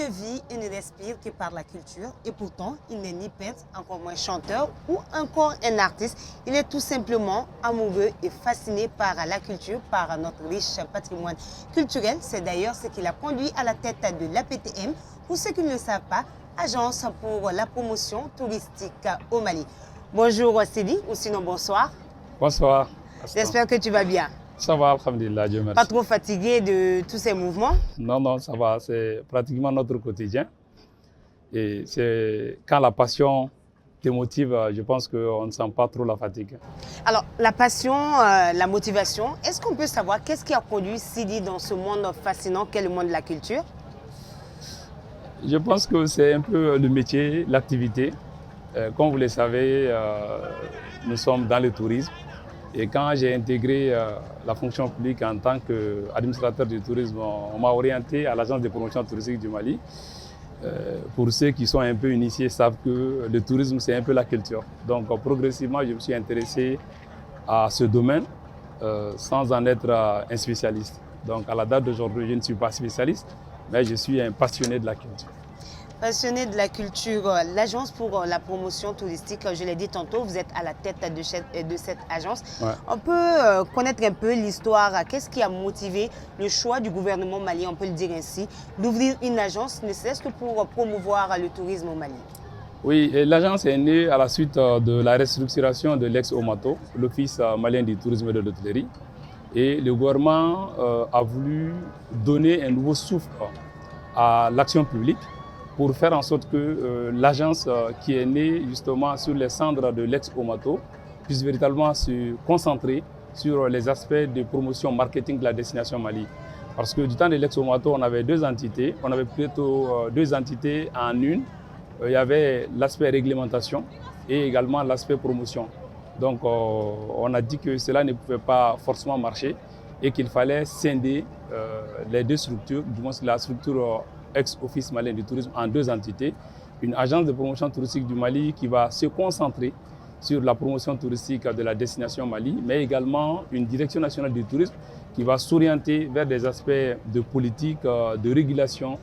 vit et ne respire que par la culture et pourtant il n'est ni peintre, encore moins chanteur ou encore un artiste. Il est tout simplement amoureux et fasciné par la culture, par notre riche patrimoine culturel. C'est d'ailleurs ce qui l'a conduit à la tête de l'APTM, pour ceux qui ne le savent pas, Agence pour la promotion touristique au Mali. Bonjour Sidi, ou sinon bonsoir. Bonsoir. J'espère que tu vas bien. Ça va, alhamdulillah, Dieu merci. Pas trop fatigué de tous ces mouvements? Non, ça va. C'est pratiquement notre quotidien. Et c'est quand la passion te motive, je pense qu'on ne sent pas trop la fatigue. Alors, la passion, la motivation, est-ce qu'on peut savoir qu'est-ce qui a conduit Sidi dans ce monde fascinant qu'est le monde de la culture? Je pense que c'est un peu le métier, l'activité. Comme vous le savez, nous sommes dans le tourisme. Et quand j'ai intégré la fonction publique en tant qu'administrateur du tourisme, on m'a orienté à l'Agence de promotion touristique du Mali. Pour ceux qui sont un peu initiés, savent que le tourisme, c'est un peu la culture. Donc progressivement, je me suis intéressé à ce domaine sans en être un spécialiste. Donc à la date d'aujourd'hui, je ne suis pas spécialiste, mais je suis un passionné de la culture. Passionné de la culture, l'Agence pour la promotion touristique, je l'ai dit tantôt, vous êtes à la tête de cette agence. Ouais. On peut connaître un peu l'histoire, qu'est-ce qui a motivé le choix du gouvernement malien, on peut le dire ainsi, d'ouvrir une agence, ne serait-ce que pour promouvoir le tourisme au Mali? Oui, l'agence est née à la suite de la restructuration de l'ex-OMATO, l'Office malien du tourisme et de l'hôtellerie. Et le gouvernement a voulu donner un nouveau souffle à l'action publique pour faire en sorte que l'agence qui est née justement sur les cendres de l'ex-OMATO puisse véritablement se concentrer sur les aspects de promotion marketing de la destination Mali. Parce que du temps de l'ex-OMATO, on avait deux entités, on avait plutôt deux entités en une. Il y avait l'aspect réglementation et également l'aspect promotion. Donc on a dit que cela ne pouvait pas forcément marcher et qu'il fallait scinder les deux structures, du moins la structure ex-Office malien du tourisme en deux entités. Une agence de promotion touristique du Mali qui va se concentrer sur la promotion touristique de la destination Mali, mais également une direction nationale du tourisme qui va s'orienter vers des aspects de politique, de régulation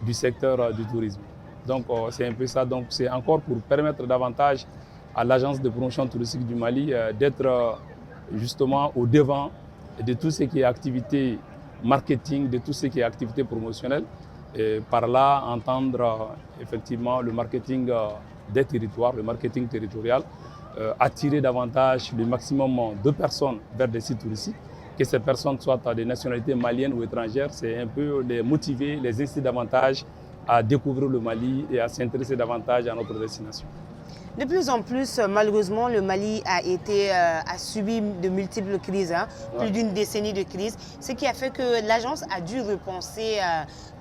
du secteur du tourisme. Donc c'est un peu ça. Donc c'est encore pour permettre davantage à l'agence de promotion touristique du Mali d'être justement au devant de tout ce qui est activité marketing, de tout ce qui est activité promotionnelle. Et par là, entendre effectivement le marketing des territoires, le marketing territorial, attirer davantage le maximum de personnes vers des sites touristiques, que ces personnes soient des nationalités maliennes ou étrangères, c'est un peu les motiver, les inciter davantage à découvrir le Mali et à s'intéresser davantage à notre destination. De plus en plus, malheureusement, le Mali a subi de multiples crises, plus d'une décennie de crises, ce qui a fait que l'agence a dû repenser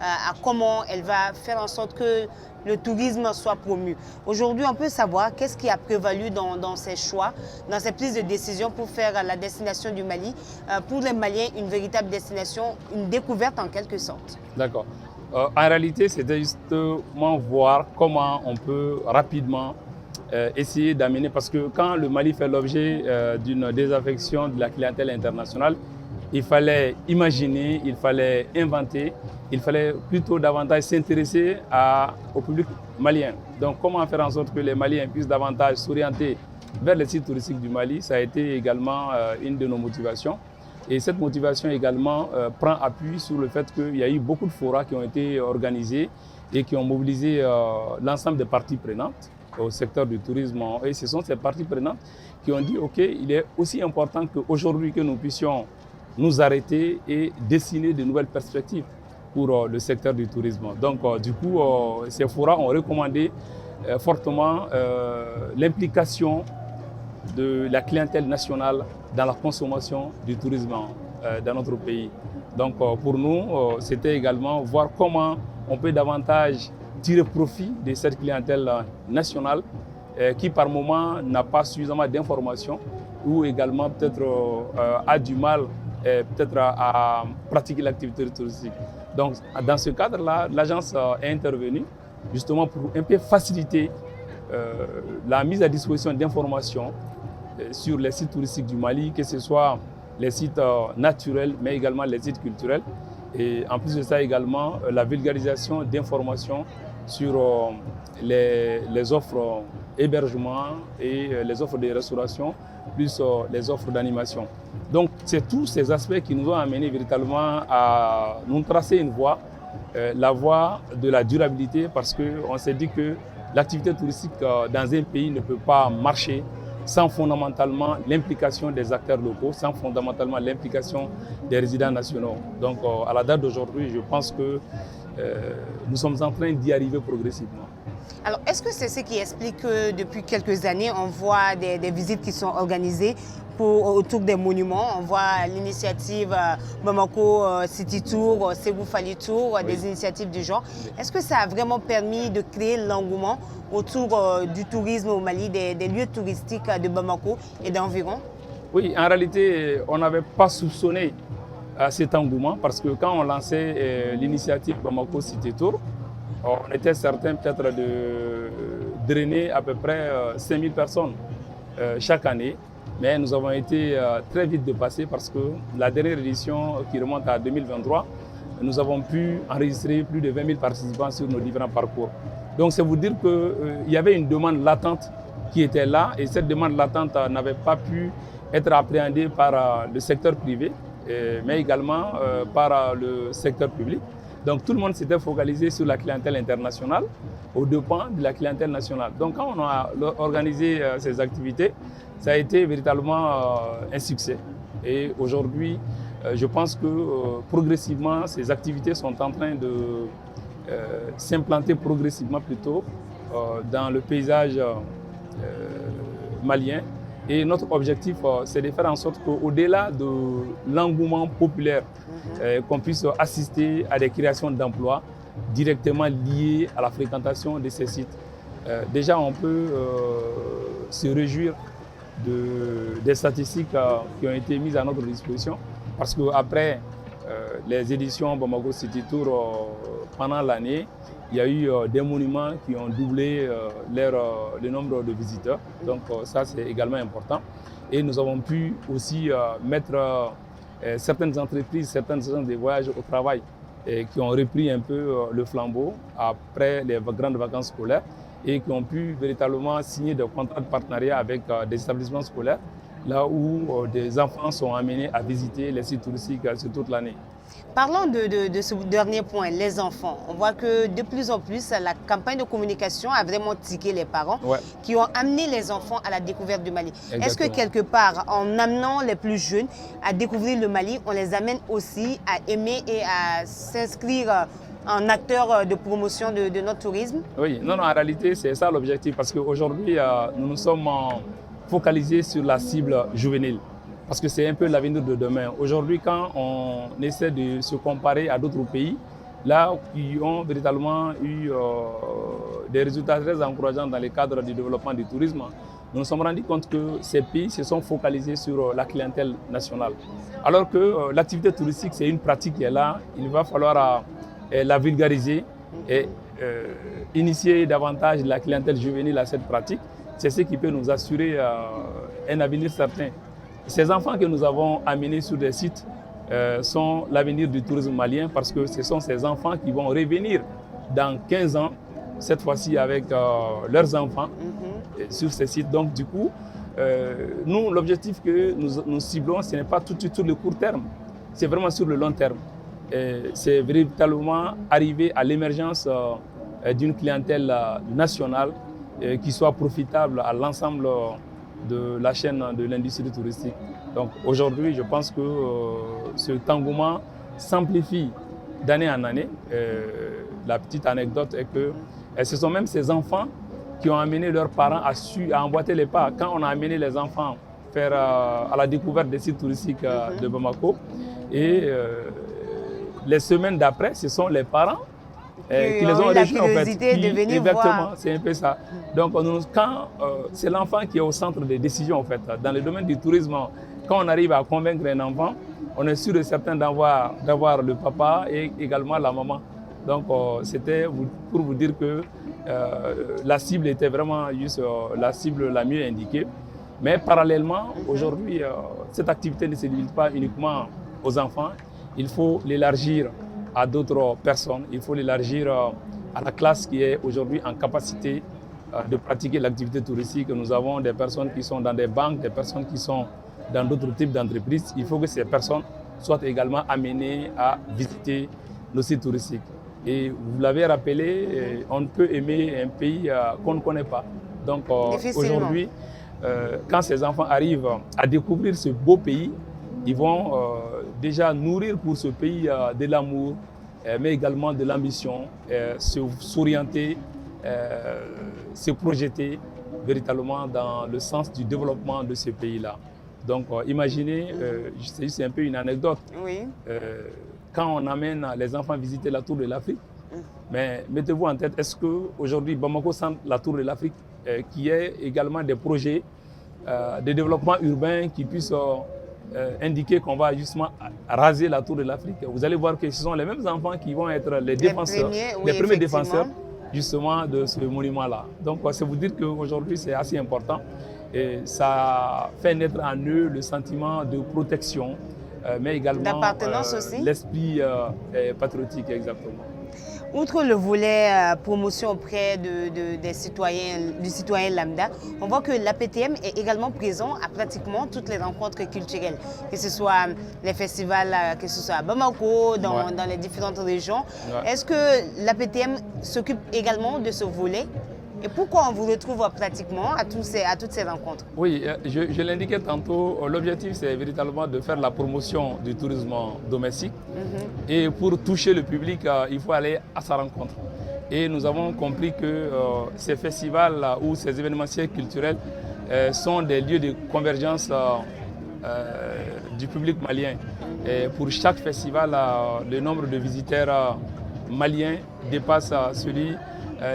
à comment elle va faire en sorte que le tourisme soit promu. Aujourd'hui, on peut savoir qu'est-ce qui a prévalu dans ces choix, dans ces prises de décision pour faire la destination du Mali, pour les Maliens, une véritable destination, une découverte en quelque sorte. D'accord. En réalité, c'était justement voir comment on peut rapidement essayer d'amener, parce que quand le Mali fait l'objet d'une désaffection de la clientèle internationale, il fallait imaginer, il fallait inventer, il fallait plutôt davantage s'intéresser au public malien. Donc comment faire en sorte que les Maliens puissent davantage s'orienter vers les sites touristiques du Mali, ça a été également une de nos motivations. Et cette motivation également prend appui sur le fait qu'il y a eu beaucoup de forats qui ont été organisés et qui ont mobilisé l'ensemble des parties prenantes au secteur du tourisme. Et ce sont ces parties prenantes qui ont dit ok, il est aussi important qu'aujourd'hui que nous puissions nous arrêter et dessiner de nouvelles perspectives pour le secteur du tourisme. Donc du coup, ces forats ont recommandé fortement l'implication de la clientèle nationale dans la consommation du tourisme dans notre pays. Donc pour nous, c'était également voir comment on peut davantage tirer profit de cette clientèle nationale qui par moment n'a pas suffisamment d'informations ou également peut-être a du mal peut-être à pratiquer l'activité touristique. Donc dans ce cadre-là, l'agence est intervenue justement pour un peu faciliter la mise à disposition d'informations sur les sites touristiques du Mali, que ce soit les sites naturels mais également les sites culturels. Et en plus de ça également, la vulgarisation d'informations sur les offres hébergement et les offres de restauration, plus les offres d'animation. Donc, c'est tous ces aspects qui nous ont amenés véritablement à nous tracer une voie, la voie de la durabilité, parce qu'on s'est dit que l'activité touristique dans un pays ne peut pas marcher sans fondamentalement l'implication des acteurs locaux, sans fondamentalement l'implication des résidents nationaux. Donc, à la date d'aujourd'hui, je pense que nous sommes en train d'y arriver progressivement. Alors, est-ce que c'est ce qui explique que depuis quelques années, on voit des visites qui sont organisées autour des monuments? On voit l'initiative Bamako City Tour, Ségou Fali Tour, oui, des initiatives du genre. Est-ce que ça a vraiment permis de créer l'engouement autour du tourisme au Mali, des lieux touristiques de Bamako et d'environ? Oui, en réalité, on n'avait pas soupçonné cet engouement parce que quand on lançait l'initiative Bamako City Tour, on était certain peut-être de drainer à peu près 5000 personnes chaque année. Mais nous avons été très vite dépassés parce que la dernière édition qui remonte à 2023, nous avons pu enregistrer plus de 20 000 participants sur nos différents parcours. Donc c'est vous dire qu'il y avait une demande latente qui était là et cette demande latente n'avait pas pu être appréhendée par le secteur privé, mais également par le secteur public. Donc tout le monde s'était focalisé sur la clientèle internationale, aux dépens de la clientèle nationale. Donc quand on a organisé ces activités, ça a été véritablement un succès. Et aujourd'hui, je pense que progressivement, ces activités sont en train de s'implanter progressivement plutôt dans le paysage malien. Et notre objectif, c'est de faire en sorte qu'au-delà de l'engouement populaire, qu'on puisse assister à des créations d'emplois directement liées à la fréquentation de ces sites. Déjà, on peut se réjouir des statistiques qui ont été mises à notre disposition parce qu'après les éditions Bamako City Tour pendant l'année, il y a eu des monuments qui ont doublé le nombre de visiteurs. Donc ça, c'est également important. Et nous avons pu aussi mettre certaines entreprises, certaines agences de voyage au travail qui ont repris un peu le flambeau après les grandes vacances scolaires et qui ont pu véritablement signer des contrats de partenariat avec des établissements scolaires, là où des enfants sont amenés à visiter les sites touristiques sur toute l'année. Parlons de ce dernier point, les enfants. On voit que de plus en plus, la campagne de communication a vraiment tiqué les parents qui ont amené les enfants à la découverte du Mali. Est-ce que quelque part, en amenant les plus jeunes à découvrir le Mali, on les amène aussi à aimer et à s'inscrire en acteur de promotion de notre tourisme? Oui, non, en réalité, c'est ça l'objectif parce qu'aujourd'hui, nous nous sommes focalisés sur la cible juvénile. Parce que c'est un peu l'avenir de demain. Aujourd'hui, quand on essaie de se comparer à d'autres pays, là qui ont véritablement eu des résultats très encourageants dans le cadre du développement du tourisme, nous nous sommes rendus compte que ces pays se sont focalisés sur la clientèle nationale. Alors que l'activité touristique, c'est une pratique qui est là. Il va falloir la vulgariser et initier davantage la clientèle juvénile à cette pratique. C'est ce qui peut nous assurer un avenir certain. Ces enfants que nous avons amenés sur des sites sont l'avenir du tourisme malien parce que ce sont ces enfants qui vont revenir dans 15 ans, cette fois-ci avec leurs enfants sur ces sites. Donc du coup, nous, l'objectif que nous ciblons, ce n'est pas tout de suite sur le court terme, c'est vraiment sur le long terme. C'est véritablement arriver à l'émergence d'une clientèle nationale qui soit profitable à l'ensemble de la chaîne de l'industrie touristique. Donc aujourd'hui, je pense que cet engouement s'amplifie d'année en année. La petite anecdote est que ce sont même ces enfants qui ont amené leurs parents à emboîter les pas. Quand on a amené les enfants faire à la découverte des sites touristiques de Bamako, et les semaines d'après, ce sont les parents qui les ont rejoints en fait. De venir exactement, voir. c'est un peu ça. Donc quand c'est l'enfant qui est au centre des décisions en fait. Dans le domaine du tourisme, quand on arrive à convaincre un enfant, on est sûr et certain d'avoir le papa et également la maman. Donc c'était pour vous dire que la cible était vraiment juste la cible la mieux indiquée. Mais parallèlement, aujourd'hui, cette activité ne se limite pas uniquement aux enfants. Il faut l'élargir à d'autres personnes. Il faut l'élargir à la classe qui est aujourd'hui en capacité de pratiquer l'activité touristique. Nous avons des personnes qui sont dans des banques, des personnes qui sont dans d'autres types d'entreprises. Il faut que ces personnes soient également amenées à visiter nos sites touristiques. Et vous l'avez rappelé, on ne peut aimer un pays qu'on ne connaît pas. Donc aujourd'hui, quand ces enfants arrivent à découvrir ce beau pays, ils vont déjà nourrir pour ce pays de l'amour, mais également de l'ambition, s'orienter, se projeter véritablement dans le sens du développement de ce pays-là. Donc imaginez, c'est un peu une anecdote, Oui. Quand on amène les enfants visiter la Tour de l'Afrique, mais mettez-vous en tête, est-ce qu'aujourd'hui Bamako centre la Tour de l'Afrique, qui est également des projets de développement urbain qui puissent indiquer qu'on va justement raser la Tour de l'Afrique. Vous allez voir que ce sont les mêmes enfants qui vont être les défenseurs, les premiers défenseurs justement de ce monument-là. Donc c'est vous dire qu'aujourd'hui c'est assez important et ça fait naître en eux le sentiment de protection, mais également d'appartenance aussi. L'esprit patriotique exactement. Outre le volet promotion auprès des citoyens, du citoyen lambda, on voit que l'APTM est également présent à pratiquement toutes les rencontres culturelles, que ce soit les festivals, que ce soit à Bamako, dans les différentes régions. Est-ce que l'APTM s'occupe également de ce volet? Et pourquoi on vous retrouve pratiquement à toutes ces rencontres? Oui, je l'indiquais tantôt, l'objectif c'est véritablement de faire la promotion du tourisme domestique. Et pour toucher le public, il faut aller à sa rencontre. Et nous avons compris que ces festivals ou ces événementiels culturels sont des lieux de convergence du public malien. Et pour chaque festival, le nombre de visiteurs maliens dépasse celui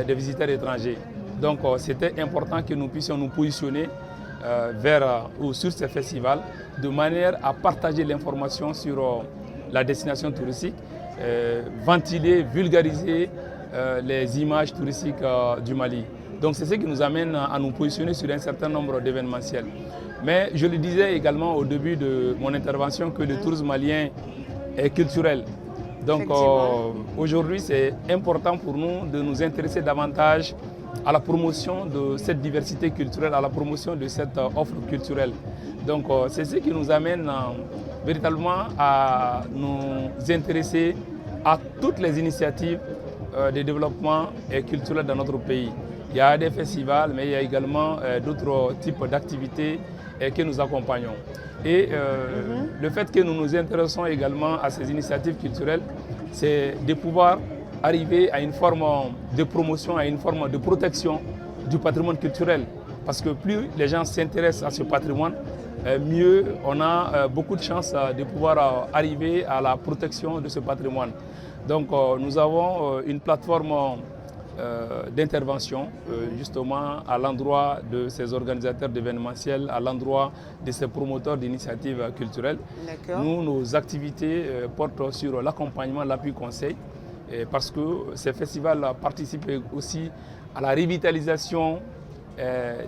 des visiteurs étrangers. Donc c'était important que nous puissions nous positionner vers ou sur ces festivals de manière à partager l'information sur la destination touristique, ventiler, vulgariser les images touristiques du Mali. Donc c'est ce qui nous amène à nous positionner sur un certain nombre d'événementiels. Mais je le disais également au début de mon intervention que le tourisme malien est culturel. Donc aujourd'hui c'est important pour nous de nous intéresser davantage à la promotion de cette diversité culturelle, à la promotion de cette offre culturelle. Donc c'est ce qui nous amène véritablement à nous intéresser à toutes les initiatives de développement culturel dans notre pays. Il y a des festivals, mais il y a également d'autres types d'activités que nous accompagnons. Et le fait que nous nous intéressons également à ces initiatives culturelles, c'est de pouvoir arriver à une forme de promotion, à une forme de protection du patrimoine culturel. Parce que plus les gens s'intéressent à ce patrimoine, mieux on a beaucoup de chances de pouvoir arriver à la protection de ce patrimoine. Donc nous avons une plateforme d'intervention justement à l'endroit de ces organisateurs d'événementiels, à l'endroit de ces promoteurs d'initiatives culturelles. Nous, nos activités portent sur l'accompagnement, l'appui conseil, parce que ces festivals participent aussi à la revitalisation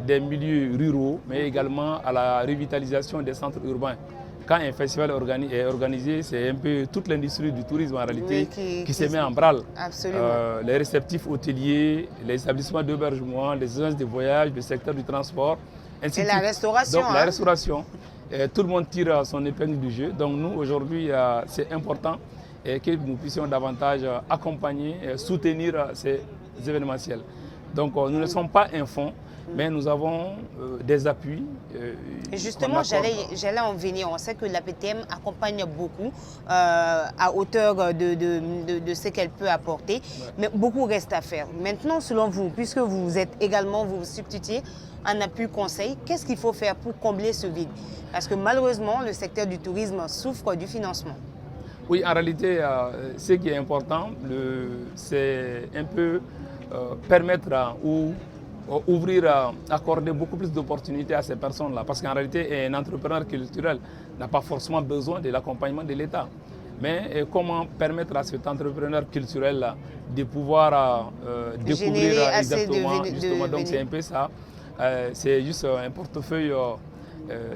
des milieux ruraux, mais également à la revitalisation des centres urbains. Quand un festival est organisé, c'est un peu toute l'industrie du tourisme en réalité qui se met en branle. Les réceptifs hôteliers, les établissements d'hébergement, les agences de voyage, le secteur du transport. Et la restauration. Donc la restauration. Tout le monde tire son épingle du jeu. Donc nous, aujourd'hui, c'est important que nous puissions davantage accompagner, soutenir ces événementiels. Donc nous ne sommes pas un fonds, mais nous avons des appuis. Et justement, j'allais en venir. On sait que l'APTM accompagne beaucoup à hauteur de ce qu'elle peut apporter, mais beaucoup reste à faire. Maintenant, selon vous, puisque vous êtes également, vous substituez un appui conseil, qu'est-ce qu'il faut faire pour combler ce vide? Parce que malheureusement, le secteur du tourisme souffre du financement. Oui, en réalité, ce qui est important, c'est un peu permettre ou ouvrir, accorder beaucoup plus d'opportunités à ces personnes-là. Parce qu'en réalité, un entrepreneur culturel n'a pas forcément besoin de l'accompagnement de l'État. Mais comment permettre à cet entrepreneur culturel-là de pouvoir découvrir exactement, justement, donc c'est un peu ça. C'est juste un portefeuille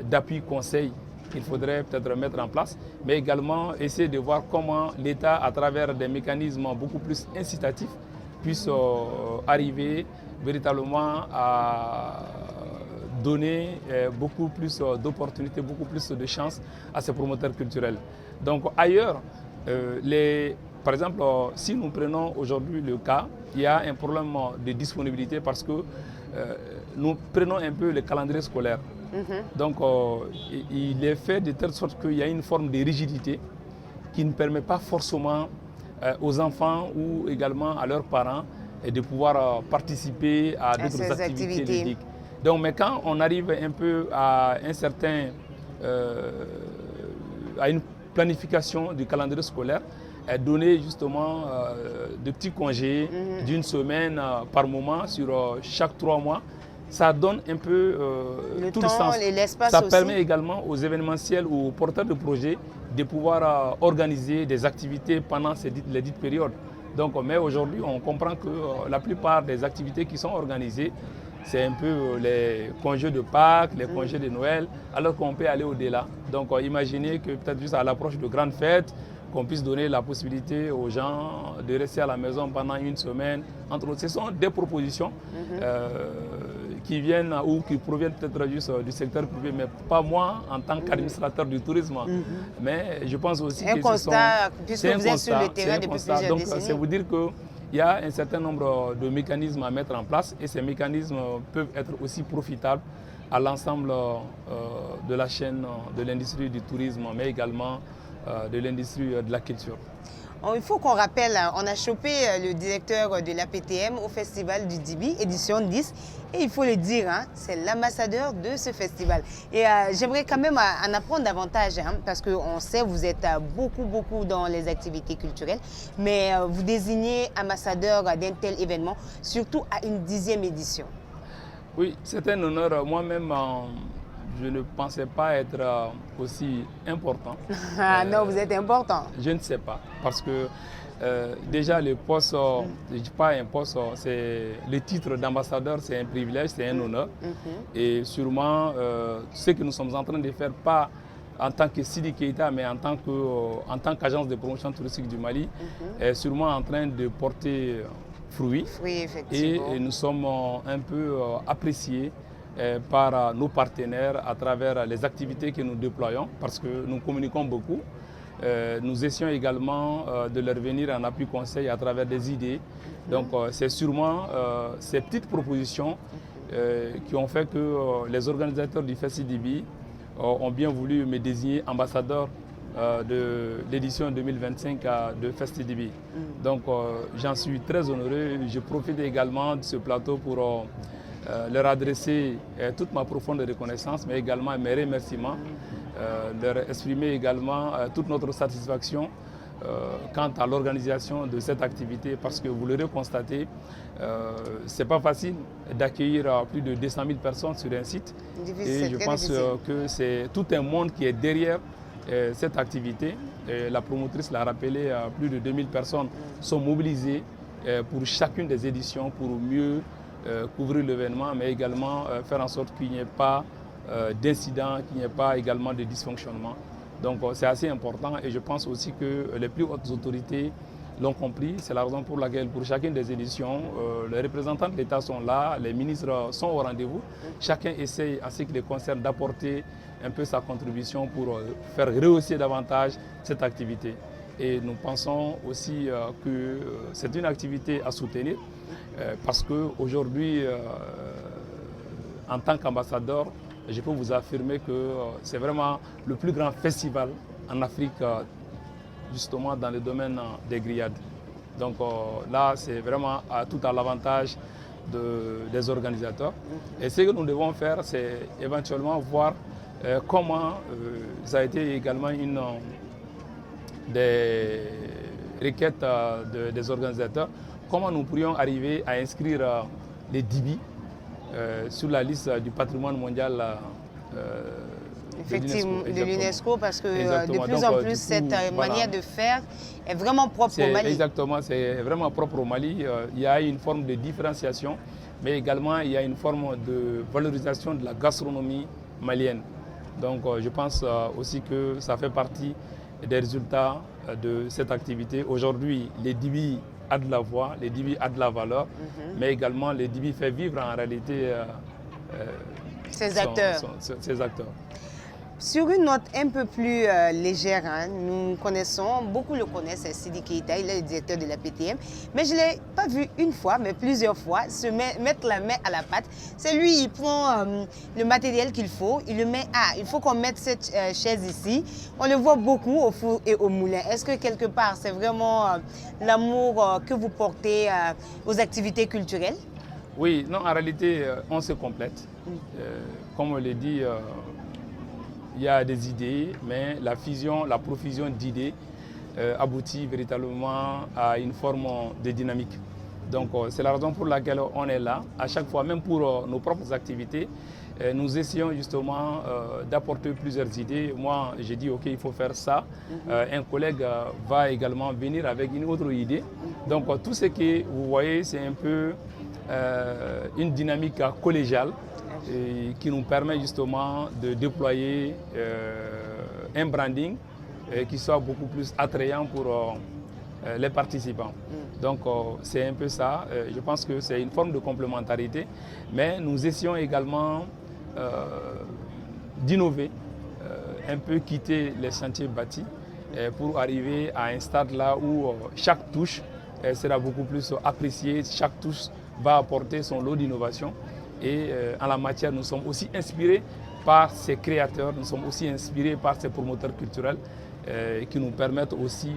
d'appui conseil qu'il faudrait peut-être mettre en place, mais également essayer de voir comment l'État, à travers des mécanismes beaucoup plus incitatifs, puisse arriver véritablement à donner beaucoup plus d'opportunités, beaucoup plus de chances à ces promoteurs culturels. Donc ailleurs, par exemple, si nous prenons aujourd'hui le cas, il y a un problème de disponibilité parce que nous prenons un peu le calendrier scolaire. Donc il est fait de telle sorte qu'il y a une forme de rigidité qui ne permet pas forcément aux enfants ou également à leurs parents de pouvoir participer à d'autres activités ludiques. Donc, mais quand on arrive un peu à à une planification du calendrier scolaire, donner justement de petits congés d'une semaine par moment sur chaque 3 mois, ça donne un peu tout le sens. Et l'espace ça aussi. permet également aux événementiels ou aux porteurs de projets de pouvoir organiser des activités pendant les dites périodes. Donc, mais aujourd'hui, on comprend que la plupart des activités qui sont organisées, c'est un peu les congés de Pâques, les congés de Noël, alors qu'on peut aller au-delà. Donc imaginez que peut-être juste à l'approche de grandes fêtes, qu'on puisse donner la possibilité aux gens de rester à la maison pendant une semaine. Entre autres, ce sont des propositions qui viennent ou qui proviennent peut-être juste du secteur privé, mais pas moi en tant qu'administrateur du tourisme. Mais je pense aussi que constat, puisque vous êtes sur le terrain depuis plusieurs décennies. Donc c'est vous dire que il y a un certain nombre de mécanismes à mettre en place et ces mécanismes peuvent être aussi profitables à l'ensemble de la chaîne de l'industrie du tourisme, mais également de l'industrie de la culture. Il faut qu'on rappelle, on a chopé le directeur de l'APTM au Festival du Dibi, édition 10, et il faut le dire, hein, c'est l'ambassadeur de ce festival. Et j'aimerais quand même en apprendre davantage, hein, parce qu'on sait que vous êtes beaucoup dans les activités culturelles, mais vous désignez ambassadeur d'un tel événement, surtout à une 10e édition. Oui, c'est un honneur. Moi-même, je ne pensais pas être aussi important. Ah non, vous êtes important. Je ne sais pas, parce que déjà le poste, je ne dis pas un poste, c'est le titre d'ambassadeur, c'est un privilège, c'est un honneur. Et sûrement, ce que nous sommes en train de faire, pas en tant que Sidi Keïta, mais en tant qu'agence de promotion touristique du Mali, est sûrement en train de porter fruit. Oui, effectivement. Et nous sommes un peu appréciés par nos partenaires à travers les activités que nous déployons, parce que nous communiquons beaucoup. Nous essayons également de leur venir en appui conseil à travers des idées. Donc c'est sûrement ces petites propositions qui ont fait que les organisateurs du FestiDibi ont bien voulu me désigner ambassadeur de l'édition 2025 de FestiDibi. Donc j'en suis très honoré. Je profite également de ce plateau pour leur adresser toute ma profonde reconnaissance, mais également mes remerciements, leur exprimer également toute notre satisfaction quant à l'organisation de cette activité, parce que vous l'aurez constaté, ce n'est pas facile d'accueillir plus de 200 000 personnes sur un site. Et je pense que c'est tout un monde qui est derrière cette activité. La promotrice l'a rappelé, plus de 2000 personnes sont mobilisées pour chacune des éditions pour mieux couvrir l'événement, mais également faire en sorte qu'il n'y ait pas d'incidents, qu'il n'y ait pas également de dysfonctionnement. Donc c'est assez important et je pense aussi que les plus hautes autorités l'ont compris. C'est la raison pour laquelle pour chacune des éditions, les représentants de l'État sont là, les ministres sont au rendez-vous. Chacun essaye, en ce qui les concerne, d'apporter un peu sa contribution pour faire rehausser davantage cette activité. Et nous pensons aussi que c'est une activité à soutenir parce qu'aujourd'hui, en tant qu'ambassadeur, je peux vous affirmer que c'est vraiment le plus grand festival en Afrique, justement dans le domaine des grillades. Donc là, c'est vraiment tout à l'avantage des organisateurs. Et ce que nous devons faire, c'est éventuellement voir comment ça a été également une des requêtes des organisateurs, comment nous pourrions arriver à inscrire les Dibi sur la liste du patrimoine mondial effectivement, de l'UNESCO, parce que de plus en plus, cette manière de faire est vraiment propre au Mali. Exactement, c'est vraiment propre au Mali. Il y a une forme de différenciation, mais également il y a une forme de valorisation de la gastronomie malienne. Donc je pense aussi que ça fait partie des résultats de cette activité. Aujourd'hui, les Dibi a de la voix, les Dibi a de la valeur, mais également les Dibi fait vivre en réalité ces acteurs. Ces acteurs. Sur une note un peu plus légère, hein, nous connaissons, beaucoup le connaissent, Sidi Keita, il est le directeur de la PTM, mais je ne l'ai pas vu une fois, mais plusieurs fois, se mettre la main à la pâte. C'est lui, il prend le matériel qu'il faut, il le met il faut qu'on mette cette chaise ici. On le voit beaucoup au four et au moulin. Est-ce que quelque part, c'est vraiment l'amour que vous portez aux activités culturelles? Oui, non, en réalité, on se complète. Comme on l'a dit, il y a des idées, mais la profusion d'idées aboutit véritablement à une forme de dynamique. Donc c'est la raison pour laquelle on est là. À chaque fois, même pour nos propres activités, nous essayons justement d'apporter plusieurs idées. Moi, j'ai dit, OK, il faut faire ça. Un collègue va également venir avec une autre idée. Donc tout ce que vous voyez, c'est un peu une dynamique collégiale qui nous permet justement de déployer un branding qui soit beaucoup plus attrayant pour les participants. Donc c'est un peu ça. Je pense que c'est une forme de complémentarité, mais nous essayons également d'innover, un peu quitter les sentiers bâtis pour arriver à un stade là où chaque touche sera beaucoup plus appréciée, chaque touche va apporter son lot d'innovation. Et en la matière, nous sommes aussi inspirés par ces créateurs, nous sommes aussi inspirés par ces promoteurs culturels qui nous permettent aussi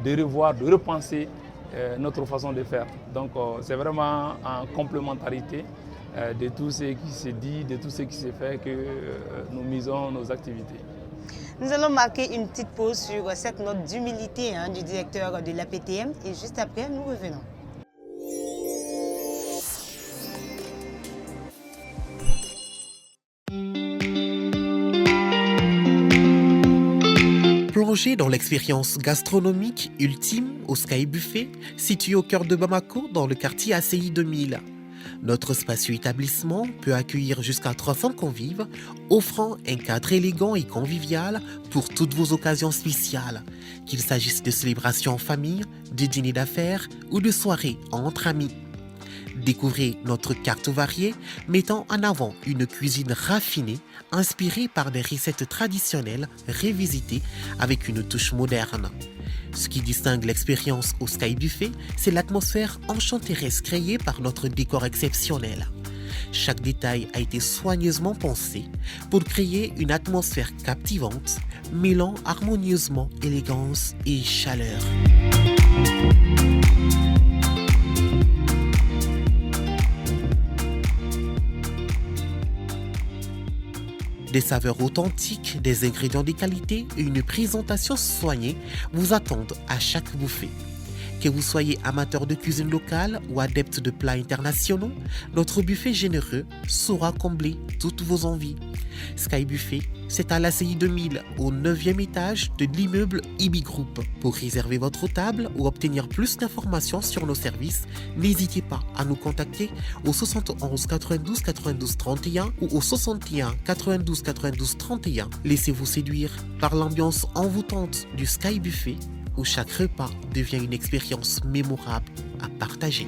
de revoir, de repenser notre façon de faire. Donc c'est vraiment en complémentarité de tout ce qui se dit, de tout ce qui se fait que nous misons nos activités. Nous allons marquer une petite pause sur cette note d'humilité du directeur de l'APTM et juste après, nous revenons. Plongez dans l'expérience gastronomique ultime au Sky Buffet, situé au cœur de Bamako dans le quartier ACI 2000. Notre spacieux établissement peut accueillir jusqu'à 300 convives, offrant un cadre élégant et convivial pour toutes vos occasions spéciales, qu'il s'agisse de célébrations en famille, de dîners d'affaires ou de soirées entre amis. Découvrez notre carte variée mettant en avant une cuisine raffinée inspirée par des recettes traditionnelles revisitées avec une touche moderne. Ce qui distingue l'expérience au Sky Buffet, c'est l'atmosphère enchanteresse créée par notre décor exceptionnel. Chaque détail a été soigneusement pensé pour créer une atmosphère captivante, mêlant harmonieusement élégance et chaleur. Des saveurs authentiques, des ingrédients de qualité et une présentation soignée vous attendent à chaque buffet. Que vous soyez amateur de cuisine locale ou adepte de plats internationaux, notre buffet généreux saura combler toutes vos envies. Sky Buffet, c'est à l'ACI 2000, au 9e étage de l'immeuble IBI Group. Pour réserver votre table ou obtenir plus d'informations sur nos services, n'hésitez pas à nous contacter au 71 92 92 31 ou au 61 92 92 31. Laissez-vous séduire par l'ambiance envoûtante du Sky Buffet, où chaque repas devient une expérience mémorable à partager.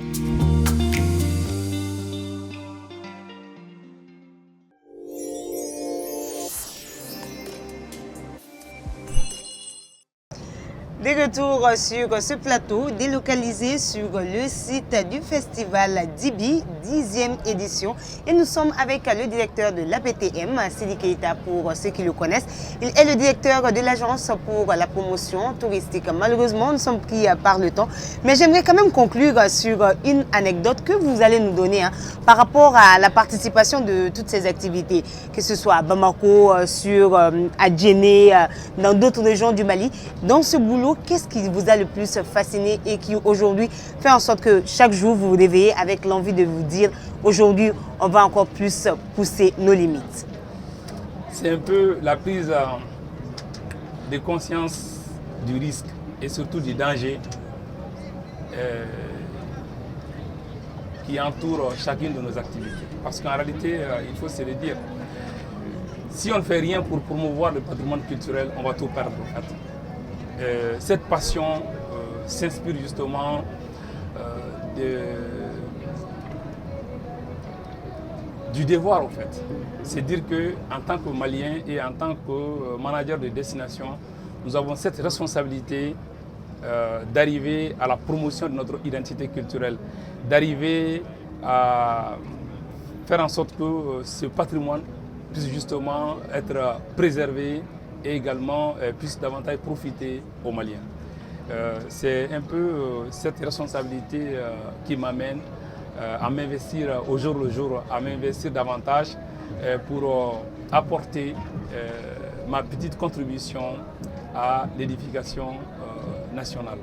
De retour sur ce plateau, délocalisé sur le site du festival Dibi, 10e édition. Et nous sommes avec le directeur de l'APTM, Sidi Keita, pour ceux qui le connaissent. Il est le directeur de l'agence pour la promotion touristique. Malheureusement, nous sommes pris par le temps. Mais j'aimerais quand même conclure sur une anecdote que vous allez nous donner par rapport à la participation de toutes ces activités, que ce soit à Bamako, à Djenné, dans d'autres régions du Mali. Dans ce boulot, qu'est-ce qui vous a le plus fasciné et qui aujourd'hui fait en sorte que chaque jour vous vous réveillez avec l'envie de vous dire aujourd'hui on va encore plus pousser nos limites? C'est un peu la prise de conscience du risque et surtout du danger qui entoure chacune de nos activités. Parce qu'en réalité, il faut se le dire, si on ne fait rien pour promouvoir le patrimoine culturel, on va tout perdre en fait. Cette passion s'inspire justement du devoir en fait. C'est dire qu'en tant que Malien et en tant que manager de destination, nous avons cette responsabilité d'arriver à la promotion de notre identité culturelle, d'arriver à faire en sorte que ce patrimoine puisse justement être préservé et également puisse davantage profiter aux Maliens. C'est un peu cette responsabilité qui m'amène à m'investir au jour le jour, à m'investir davantage pour apporter ma petite contribution à l'édification nationale.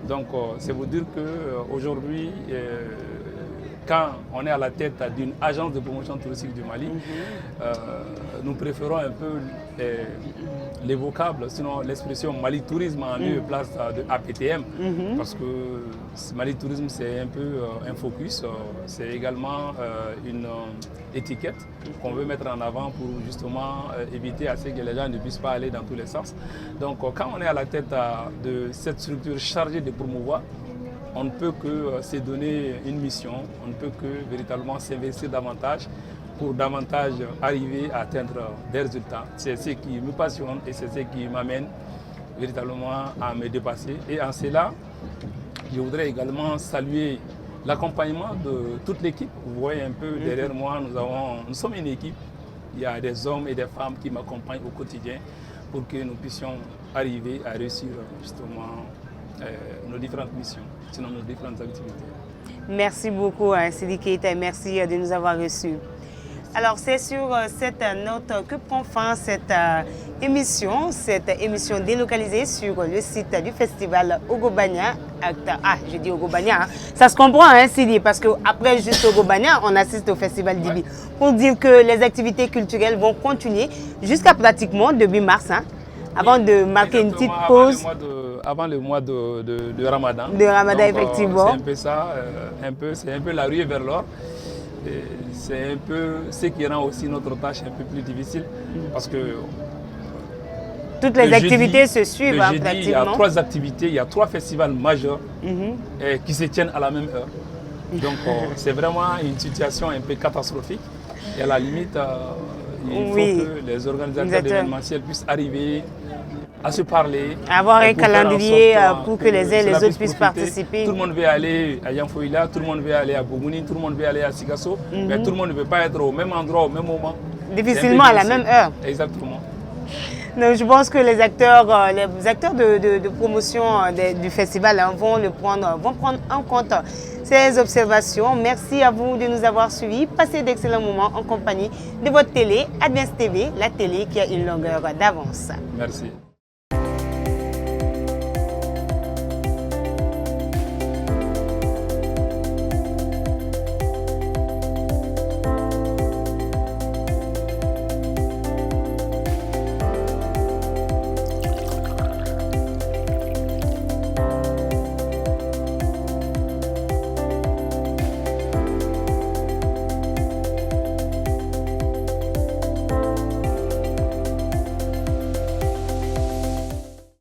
Donc c'est vous dire qu'aujourd'hui, quand on est à la tête d'une agence de promotion touristique du Mali, nous préférons un peu les vocables, sinon l'expression Mali Tourisme en lieu et place de APTM, parce que Mali Tourisme c'est un peu un focus, c'est également une étiquette qu'on veut mettre en avant pour justement éviter à ce que les gens ne puissent pas aller dans tous les sens. Donc quand on est à la tête de cette structure chargée de promouvoir, on ne peut que se donner une mission, on ne peut que véritablement s'investir davantage pour davantage arriver à atteindre des résultats. C'est ce qui me passionne et c'est ce qui m'amène véritablement à me dépasser. Et en cela, je voudrais également saluer l'accompagnement de toute l'équipe. Vous voyez un peu derrière moi, nous sommes une équipe. Il y a des hommes et des femmes qui m'accompagnent au quotidien pour que nous puissions arriver à réussir justement nos différentes missions, sinon nos différentes activités. Merci beaucoup, Sidi Keita, merci de nous avoir reçus. Alors, c'est sur cette note que prend fin cette émission délocalisée sur le site du festival Ogobanya. Je dis Ogobanya, ça se comprend, hein, Sidi, parce qu'après juste Ogobanya, on assiste au festival d'Ibi. Pour dire que les activités culturelles vont continuer jusqu'à pratiquement début mars, hein, avant de marquer une petite pause. Avant le mois de Ramadan. De Ramadan, donc, effectivement. C'est un peu ça, c'est un peu la ruée vers l'or. C'est un peu ce qui rend aussi notre tâche un peu plus difficile parce que toutes les activités se suivent pratiquement. Il y a 3 activités, il y a 3 festivals majeurs qui se tiennent à la même heure. Donc c'est vraiment une situation un peu catastrophique. Et à la limite, il faut que les organisateurs d'événementiels puissent arriver à se parler. Avoir un calendrier pour que les uns et les autres puissent participer. Tout le monde veut aller à Yanfoïla, tout le monde veut aller à Bougouni, tout le monde veut aller à Sikasso, mais tout le monde ne peut pas être au même endroit, au même moment. Difficilement à la même heure. Exactement. Donc, je pense que les acteurs de promotion du festival vont prendre en compte ces observations. Merci à vous de nous avoir suivis. Passez d'excellents moments en compagnie de votre télé, Advance TV, la télé qui a une longueur d'avance. Merci.